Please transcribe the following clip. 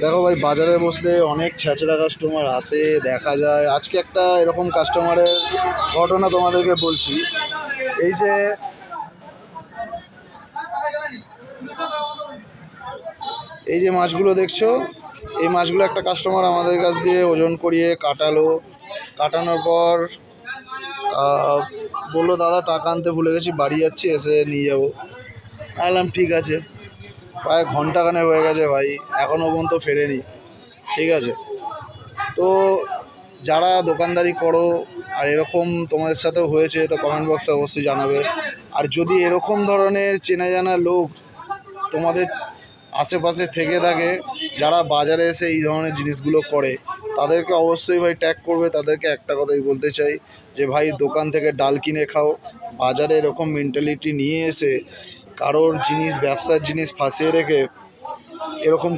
দেখো ভাই, বাজারে বসলে অনেক ছ্যাঁচড়া কাস্টমার আসে, দেখা যায়। আজকে একটা এরকম কাস্টমারের ঘটনা তোমাদেরকে বলছি। এই যে মাছগুলো দেখছো, এই মাছগুলো একটা কাস্টমার আমাদের কাছ দিয়ে ওজন করিয়ে কাটালো। কাটানোর পর বললো, দাদা টাকা আনতে ভুলে গেছি, বাড়ি যাচ্ছি, এসে নিয়ে যাবো। বললাম ঠিক আছে। প্রায় ঘন্টাখানেক হয়ে গেছে ভাই, এখনও পর্যন্ত ফেরেনি। ঠিক আছে, তো যারা দোকানদারি করো আর এরকম তোমাদের সাথেও হয়েছে, তো কমেন্ট বক্সে অবশ্যই জানাবে। আর যদি এরকম ধরনের চেনা জানা লোক তোমাদের আশেপাশে থেকে থাকে, যারা বাজারে এসে এই ধরনের জিনিসগুলো করে, তাদেরকে অবশ্যই ভাই ট্যাগ করবে। তাদেরকে একটা কথাই বলতে চাই যে ভাই, দোকান থেকে ডাল কিনে খাও। বাজারে এরকম মেন্টালিটি নিয়ে এসে কারোর জিনিস, ব্যবসার জিনিস ফাঁসিয়ে রেখে এরকম